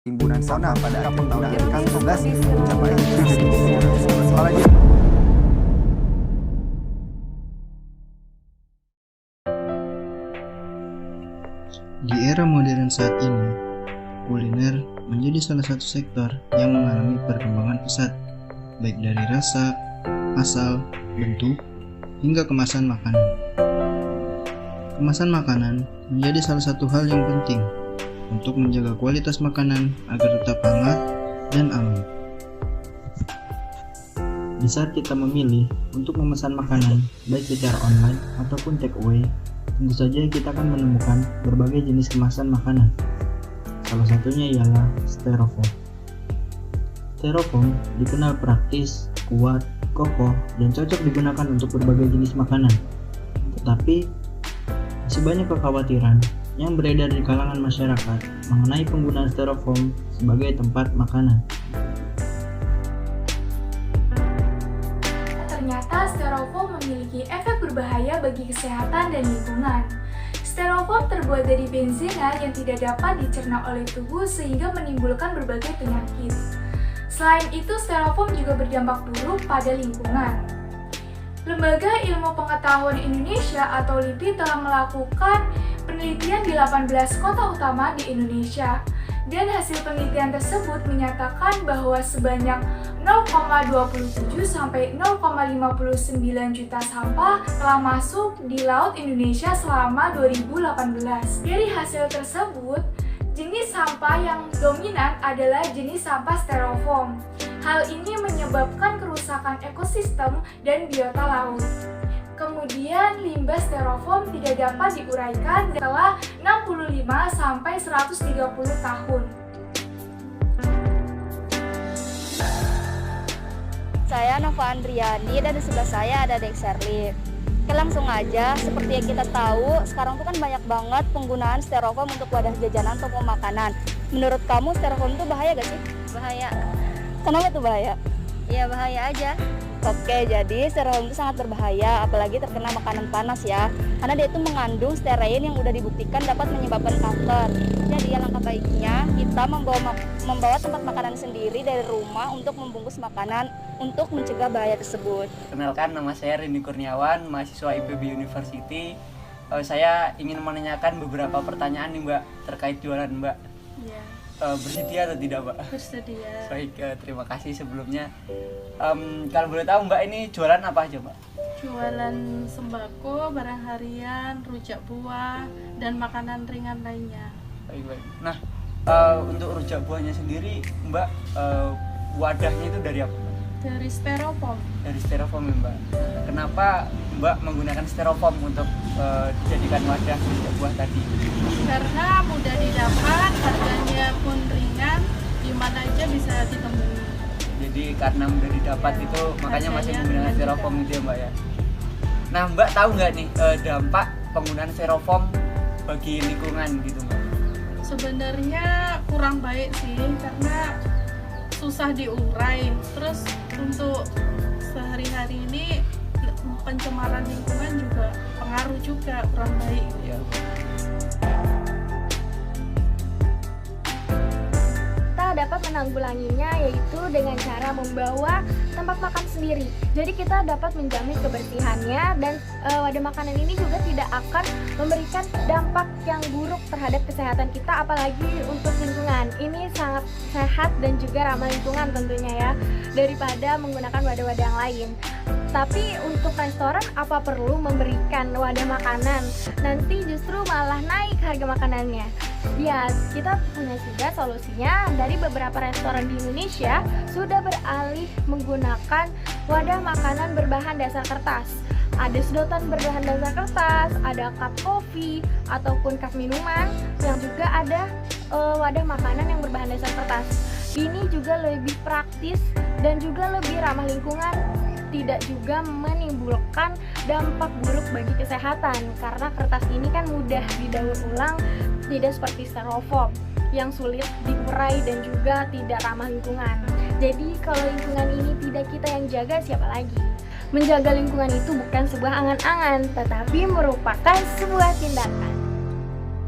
timbunan sampah pada akhir tahun 2019 mencapai 1.000. Apalagi di era modern saat ini, kuliner menjadi salah satu sektor yang mengalami perkembangan pesat, baik dari rasa, asal, bentuk, hingga kemasan makanan. Kemasan makanan menjadi salah satu hal yang penting untuk menjaga kualitas makanan agar tetap hangat dan aman. Di saat kita memilih untuk memesan makanan, baik secara online ataupun take away, tentu saja kita akan menemukan berbagai jenis kemasan makanan. Salah satunya ialah styrofoam. Styrofoam dikenal praktis, kuat, kokoh, dan cocok digunakan untuk berbagai jenis makanan. Tetapi, masih banyak kekhawatiran yang beredar di kalangan masyarakat mengenai penggunaan styrofoam sebagai tempat makanan. Ternyata styrofoam memiliki efek berbahaya bagi kesehatan dan lingkungan. Styrofoam terbuat dari benzena yang tidak dapat dicerna oleh tubuh sehingga menimbulkan berbagai penyakit. Selain itu, styrofoam juga berdampak buruk pada lingkungan. Lembaga Ilmu Pengetahuan Indonesia atau LIPI telah melakukan penelitian di 18 kota utama di Indonesia. Dan hasil penelitian tersebut menyatakan bahwa sebanyak 0,27 sampai 0,59 juta sampah telah masuk di laut Indonesia selama 2018. Dari hasil tersebut, jenis sampah yang dominan adalah jenis sampah styrofoam. Hal ini menyebabkan kerusakan ekosistem dan biota laut. Kemudian limbah styrofoam tidak dapat diuraikan setelah 65 sampai 130 tahun. Saya Nova Andriani dan di sebelah saya ada Dek Sherly. Oke, langsung aja, seperti yang kita tahu, sekarang tuh kan banyak banget penggunaan styrofoam untuk wadah jajanan atau makanan. Menurut kamu styrofoam itu bahaya gak sih? Bahaya. Kenapa tuh bahaya? Ya bahaya aja. Oke, jadi styrofoam itu sangat berbahaya, apalagi terkena makanan panas ya. Karena dia itu mengandung stearin yang udah dibuktikan dapat menyebabkan kanker. Jadi alangkah baiknya kita membawa tempat makanan sendiri dari rumah untuk membungkus makanan untuk mencegah bahaya tersebut. Kenalkan, nama saya Rini Kurniawan, mahasiswa IPB University. Saya ingin menanyakan beberapa pertanyaan nih Mbak terkait jualan Mbak. Ya. Bersedia atau tidak Mbak? Bersedia. Baik, terima kasih sebelumnya. Kalau boleh tahu Mbak ini jualan apa aja Mbak? Jualan sembako, barang harian, rujak buah, dan makanan ringan lainnya. Baik. Nah, untuk rujak buahnya sendiri Mbak, wadahnya itu dari apa? Dari styrofoam. Dari styrofoam ya Mbak. Kenapa Mbak menggunakan styrofoam untuk dijadikan wadah rujak buah tadi? Karena mudah didapat, harganya pun ringan, di mana aja bisa ditemui. Jadi karena mudah didapat itu makanya masih Harganya menggunakan styrofoam gitu ya Mbak ya. Nah Mbak tahu nggak nih dampak penggunaan styrofoam bagi lingkungan gitu Mbak? Sebenarnya kurang baik sih, karena susah diurai. Terus untuk sehari-hari ini pencemaran lingkungan juga pengaruh juga, kurang baik. Ya. Kita dapat menanggulanginya yaitu dengan cara membawa tempat makan sendiri. Jadi kita dapat menjamin kebersihannya dan wadah makanan ini juga tidak akan memberikan dampak yang buruk terhadap kesehatan kita, apalagi untuk lingkungan. Ini sangat sehat dan juga ramah lingkungan tentunya ya, daripada menggunakan wadah-wadah yang lain. Tapi untuk restoran, apa perlu memberikan wadah makanan? Nanti justru malah naik harga makanannya. Ya, kita punya juga solusinya. Dari beberapa restoran di Indonesia sudah beralih menggunakan wadah makanan berbahan dasar kertas. Ada sedotan berbahan dasar kertas, ada cup kopi ataupun cup minuman, yang juga ada wadah makanan yang berbahan dasar kertas. Ini juga lebih praktis dan juga lebih ramah lingkungan, tidak juga menimbulkan dampak buruk bagi kesehatan, karena kertas ini kan mudah didaur ulang, tidak seperti styrofoam yang sulit diurai dan juga tidak ramah lingkungan. Jadi kalau lingkungan ini tidak kita yang jaga, siapa lagi? Menjaga lingkungan itu bukan sebuah angan-angan, tetapi merupakan sebuah tindakan.